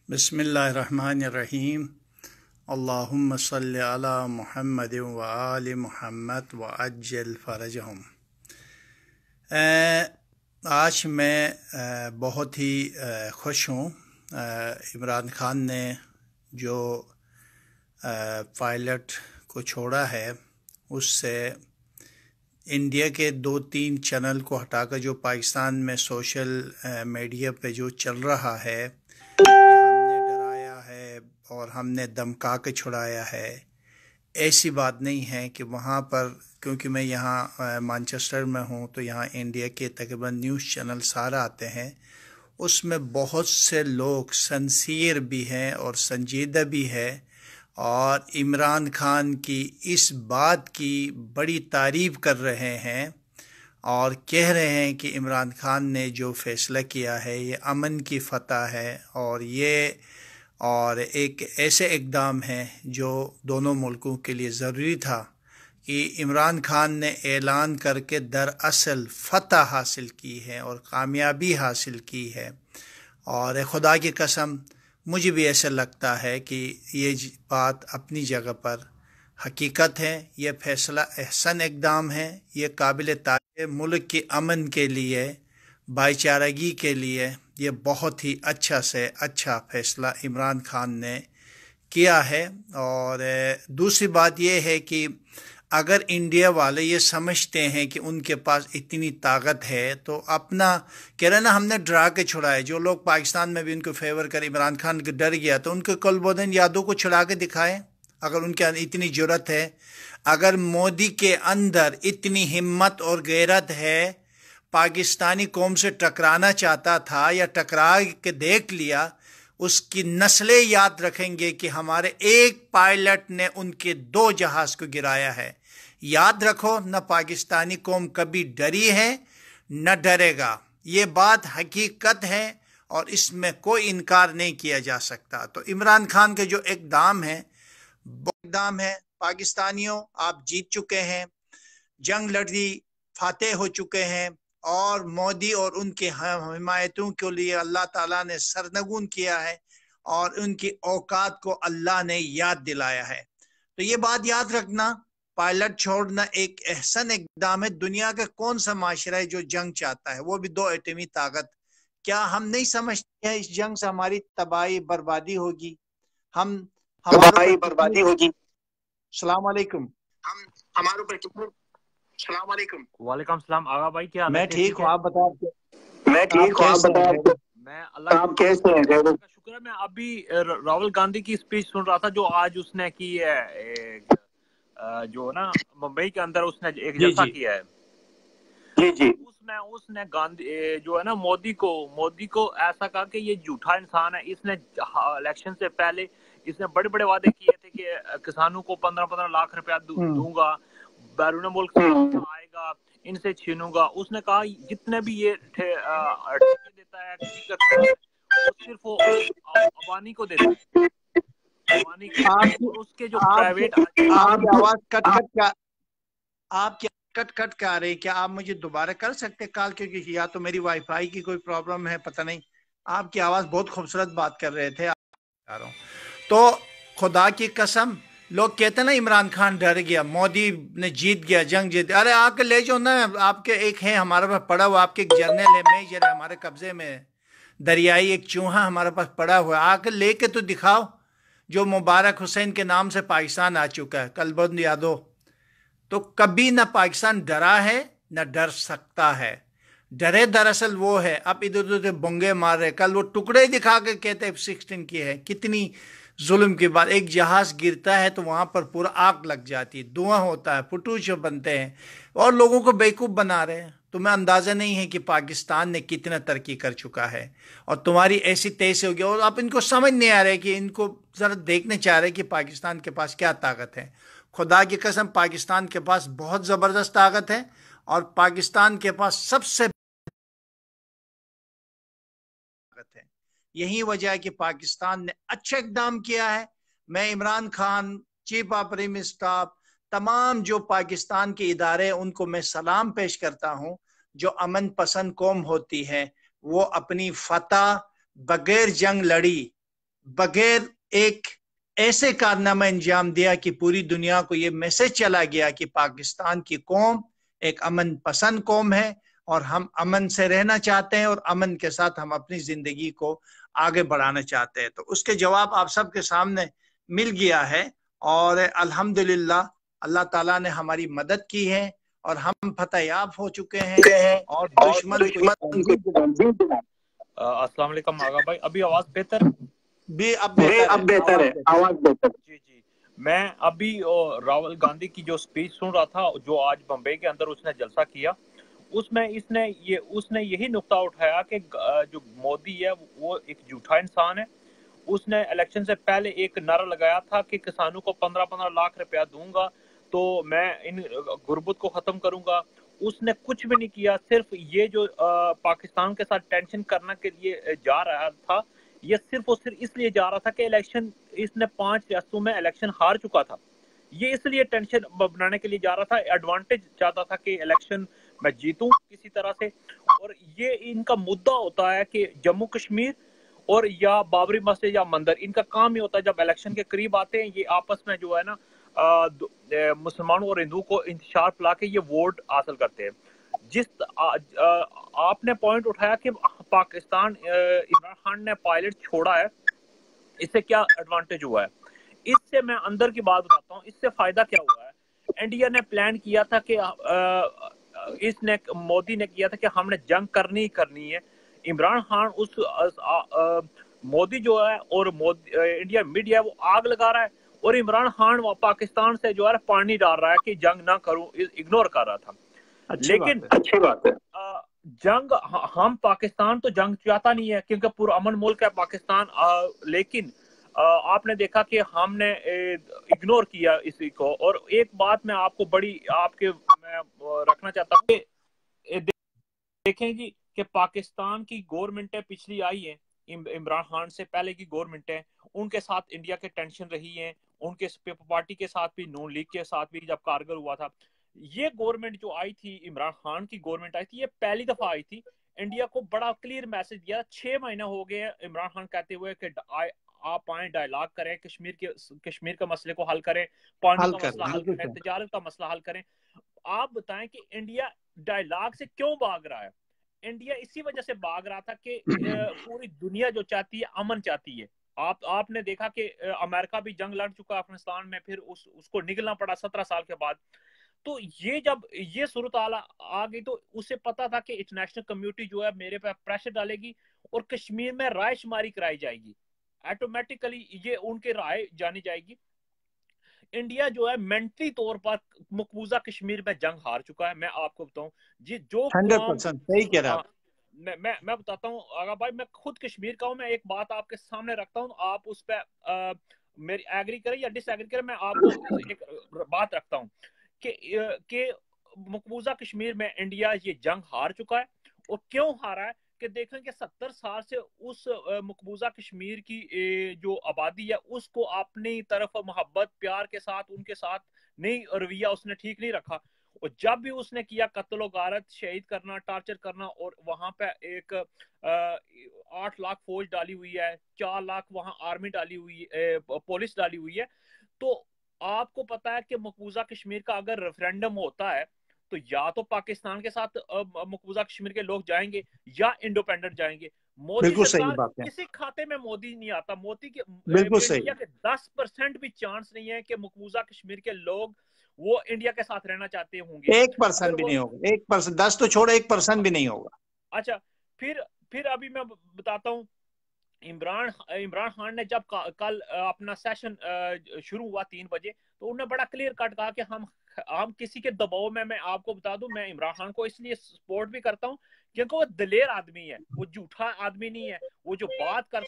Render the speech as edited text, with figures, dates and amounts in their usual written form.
बिस्मिल्लाहिर्रहमानिर्रहीम। अल्लाहुम्मा सल्लि अला मुहम्मद व आलि मुहम्मद व अज्जल फरजहुम। आज मैं बहुत ही खुश हूँ। इमरान खान ने जो पायलट को छोड़ा है उससे इंडिया के 2-3 चैनल को हटाकर जो पाकिस्तान में सोशल मीडिया पे जो चल रहा है कि हमने डराया है और हमने धमका के छुड़ाया है, ऐसी बात नहीं है। कि वहाँ पर, क्योंकि मैं यहाँ मैनचेस्टर में हूँ तो यहाँ इंडिया के तकरीबन न्यूज़ चैनल सारा आते हैं, उसमें बहुत से लोग सिंसियर भी हैं और संजीदा भी है और इमरान खान की इस बात की बड़ी तारीफ़ कर रहे हैं और कह रहे हैं कि इमरान खान ने जो फ़ैसला किया है ये अमन की फ़तह है और एक ऐसे इक़दाम है जो दोनों मुल्कों के लिए ज़रूरी था कि इमरान खान ने ऐलान करके दरअसल फ़तह हासिल की है और कामयाबी हासिल की है। और खुदा की कसम मुझे भी ऐसा लगता है कि ये बात अपनी जगह पर हकीकत है। ये फ़ैसला अहसन इक़दाम है, ये काबिल तारीफ़, मुल्क के अमन के लिए, भाईचारगी के लिए ये बहुत ही अच्छा से अच्छा फ़ैसला इमरान खान ने किया है। और दूसरी बात ये है कि अगर इंडिया वाले ये समझते हैं कि उनके पास इतनी ताकत है तो अपना कह रहे ना, हमने डरा के छुड़ाए। जो लोग पाकिस्तान में भी उनको फेवर कर इमरान खान के डर गया तो उनके कुलबोधन यादों को छुड़ा के दिखाएं अगर उनके इतनी जुर्रत है। अगर मोदी के अंदर इतनी हिम्मत और गैरत है, पाकिस्तानी कौम से टकराना चाहता था या टकरा के देख लिया, उसकी नस्लें याद रखेंगे कि हमारे एक पायलट ने उनके 2 जहाज को गिराया है। याद रखो, न पाकिस्तानी कौम कभी डरी है न डरेगा। ये बात हकीकत है और इसमें कोई इनकार नहीं किया जा सकता। तो इमरान खान के जो इक़दाम है पाकिस्तानियों, आप जीत चुके हैं, जंग लड़ी, फातेह हो चुके हैं और मोदी और उनके हिमायतों के लिए अल्लाह ताला ने सरनगून किया है और उनकी औकात को अल्लाह ने याद दिलाया है। तो ये बात याद रखना, पायलट छोड़ना एक एहसन इक़दाम है। दुनिया का कौन सा माशरा है जो जंग चाहता है, वो भी 2 एटमी ताकत? क्या हम नहीं समझते हैं इस जंग से हमारी तबाही बर्बादी होगी? हमारी बर्बादी होगी। सलाम अलैकुम। हमारे ऊपर कितनी। सलाम अलैकुम। वालेकुम सलाम। आगा भाई क्या हाल है? मैं ठीक हूँ, आप बताओ। मैं ठीक हूँ, आप बताओ। मैं अल्लाह आप कैसे हैं? का शुक्र है। मैं अभी राहुल गांधी की स्पीच सुन रहा था जो आज उसने की है, जो ना मुंबई के अंदर उसने एक जलसा किया है। जी जी। उसने गांधी जो है ना मोदी को ऐसा कहा कि ये झूठा इंसान है। इसने इलेक्शन से पहले इसने बड़े बड़े वादे किए थे कि किसानों को 15-15 लाख रुपया दूंगा, बैरून मुल्क से आएगा, इनसे छीनूंगा। उसने कहा जितने भी ये ठेके देता है, करता है, वो सिर्फ वो अबानी को देता है, अबानी को। और उसके जो प्राइवेट आपकी आवाज आपकी कट के आ रही। क्या आप मुझे दोबारा कर सकते कॉल? क्योंकि या तो मेरी वाईफाई की कोई प्रॉब्लम है, पता नहीं। आपकी आवाज बहुत खूबसूरत बात कर रहे थे। तो खुदा की कसम, लोग कहते ना इमरान खान डर गया, मोदी ने जीत गया, जंग जीत। अरे आके ले जाओ ना, आपके एक है हमारे पास पड़ा हुआ, आपके एक जर्नल है, मेजर है हमारे कब्जे में, दरियाई एक चूहा हमारे पास पड़ा हुआ है, आके लेके तो दिखाओ। जो मुबारक हुसैन के नाम से पाकिस्तान आ चुका है, कलबंद यादव। तो कभी ना पाकिस्तान डरा है न डर सकता है। डरे दरअसल वो है, अब इधर उधर बंगे मार रहे। कल वो टुकड़े दिखा के कहते F-16 की है। कितनी जुल्म की बात। एक जहाज गिरता है तो वहां पर पूरा आग लग जाती है, धुआं होता है, फटूच बनते हैं और लोगों को बेवकूफ बना रहे हैं। तुम्हें अंदाजा नहीं है कि पाकिस्तान ने कितना तरक्की कर चुका है और तुम्हारी ऐसी तैसे हो गई। और आप इनको समझ नहीं आ रहे कि इनको जरा देखने चाह रहे कि पाकिस्तान के पास क्या ताकत है। खुदा की कसम, पाकिस्तान के पास बहुत ज़बरदस्त ताकत है और पाकिस्तान के पास सबसे ताकत है। यही वजह है कि पाकिस्तान ने अच्छा इक़दाम किया है। मैं Imran Khan, chief operative staff, तमाम जो पाकिस्तान के इदारे उनको मैं सलाम पेश करता हूँ। जो अमन पसंद कौम होती है वो अपनी फतह बगैर जंग लड़ी, बगैर एक ऐसे कारनामा अंजाम दिया कि पूरी दुनिया को ये मैसेज चला गया कि पाकिस्तान की कौम एक अमन पसंद कौम है और हम अमन से रहना चाहते हैं और अमन के साथ हम अपनी जिंदगी को आगे बढ़ाना चाहते हैं। तो उसके जवाब आप सबके सामने मिल गया है और अल्हम्दुलिल्लाह अल्लाह ताला ने हमारी मदद की है और हम फतेहयाब हो चुके हैं और दुश्मन को अस्सलाम वालेकुम आगा भाई, अभी आवाज बेहतर भी अब बेहतर है, आवाज बेहतर। जी जी, मैं अभी राहुल गांधी की जो स्पीच सुन रहा था जो आज बम्बई के अंदर उसने जलसा किया, उसमें उसने यही नुक्ता उठाया कि जो मोदी है वो एक झूठा इंसान है। उसने इलेक्शन से पहले एक नारा लगाया था कि किसानों को 15-15 लाख रुपया दूंगा तो मैं इन गुर्बत को खत्म करूंगा। उसने कुछ भी नहीं किया, सिर्फ ये जो पाकिस्तान के साथ टेंशन करने के लिए जा रहा था, ये सिर्फ और सिर्फ इसलिए जा रहा था कि इलेक्शन, इसने 5 रियासतों में इलेक्शन हार चुका था, ये इसलिए टेंशन बनाने के लिए जा रहा था, एडवांटेज चाहता था कि इलेक्शन मैं जीतूं किसी तरह से। और ये इनका मुद्दा होता है कि जम्मू कश्मीर और या बाबरी मस्जिद या मंदिर, इनका काम ही होता है जब इलेक्शन के करीब आते हैं ये आपस में जो है ना मुसलमानों और हिंदुओं को इंतशार पिला के ये वोट हासिल करते हैं। जिस आपने पॉइंट उठाया कि पाकिस्तान, इमरान खान ने पायलट छोड़ा है, इससे क्या एडवांटेज हुआ है, इससे मैं अंदर की बात बताता हूँ, इससे फायदा क्या हुआ है। इंडिया ने प्लान किया था कि इसने मोदी ने किया था कि हमने जंग करनी करनी है। इमरान खान उस मोदी जो है और इंडिया मीडिया वो आग लगा रहा है और इमरान खान पाकिस्तान से जो है पानी डाल रहा है कि जंग ना करूं, इग्नोर कर रहा था। लेकिन अच्छी बात है, जंग हम पाकिस्तान तो जंग चाहता नहीं है क्योंकि पूरा अमन मुल्क है पाकिस्तान, लेकिन आपने देखा कि हमने इग्नोर किया इसी को। और एक बात मैं आपको बड़ी आपके मैं रखना चाहता हूँ कि देखें जी कि पाकिस्तान की गवर्नमेंटें पिछली आई है, इमरान खान से पहले की गवर्नमेंटें, उनके साथ इंडिया के टेंशन रही है, उनके पार्टी के साथ भी, नून लीग के साथ भी जब कारगिल हुआ था। ये गवर्नमेंट जो आई थी, इमरान खान की गवर्नमेंट आई थी, ये पहली दफा आई थी, इंडिया को बड़ा क्लियर मैसेज दिया। 6 महीने हो गए इमरान खान कहते हुए कि आप आए, डायलॉग करें, कश्मीर के मसले को हल करें, पानी का मसला हल करें, तजारत का मसला हल करें। आप बताएं कि इंडिया डायलॉग से क्यों भाग रहा है। इंडिया इसी वजह से भाग रहा था कि पूरी दुनिया जो चाहती है अमन चाहती है। आपने देखा कि अमेरिका भी जंग लड़ चुका अफगानिस्तान में, फिर उसको निकलना पड़ा 17 साल के बाद। तो ये जब ये सूरत आ गई तो उसे पता था कि इंटरनेशनल कम्युनिटी जो है मेरे पे प्रेशर डालेगी और कश्मीर में रायशुमारी कराई जाएगी, ऑटोमेटिकली ये उनके राय जानी जाएगी। इंडिया जो है मेंटली तौर पर मकबूजा कश्मीर में जंग हार चुका है। मैं आपको बताऊं जी, जो 100% सही कह रहा है। मैं बताता हूँ आगा भाई, मैं खुद कश्मीर का हूँ, मैं एक बात आपके सामने रखता हूँ, आप उस पर मेरी एग्री करें या डिसएग्री करें, मैं आपको एक बात रखता हूँ कि मकबूजा कश्मीर में इंडिया ये जंग हार चुका है। और क्यों हारा है कि देखें कि 70 साल से उस मकबूजा कश्मीर की जो आबादी है उसको अपनी तरफ मोहब्बत प्यार के साथ उनके साथ नहीं, रवैया उसने ठीक नहीं रखा। और जब भी उसने किया कत्ल गारत, शहीद करना, टार्चर करना, और वहां पे एक 8 लाख फौज डाली हुई है, 4 लाख वहां आर्मी डाली हुई है, पुलिस डाली हुई है। तो आपको पता है कि मकबूजा कश्मीर का अगर रेफरेंडम होता है तो या तो पाकिस्तान के साथ मकबूजा कश्मीर के लोग जाएंगे या इंडिपेंडेंट जाएंगे। मोदी सरकार किसी खाते में मोदी नहीं आता। मोदी के इंडिया के 10% भी चांस नहीं है कि मकबूजा कश्मीर के लोग वो इंडिया के साथ रहना चाहते होंगे। 1% भी नहीं होगा, 1%, 10 तो छोड़ो, 1% भी नहीं होगा। अच्छा, फिर अभी मैं बताता हूँ, इमरान खान ने जब कल अपना सेशन शुरू हुआ 3 बजे, तो उन्होंने बड़ा क्लियर कट कहा कि हम किसी के दबाव में, मैं आपको बता दूं, मैं इमरान खान को इसलिए सपोर्ट भी करता हूं क्योंकि वो दलेर आदमी है, वो झूठा आदमी नहीं है। वो जो बात करता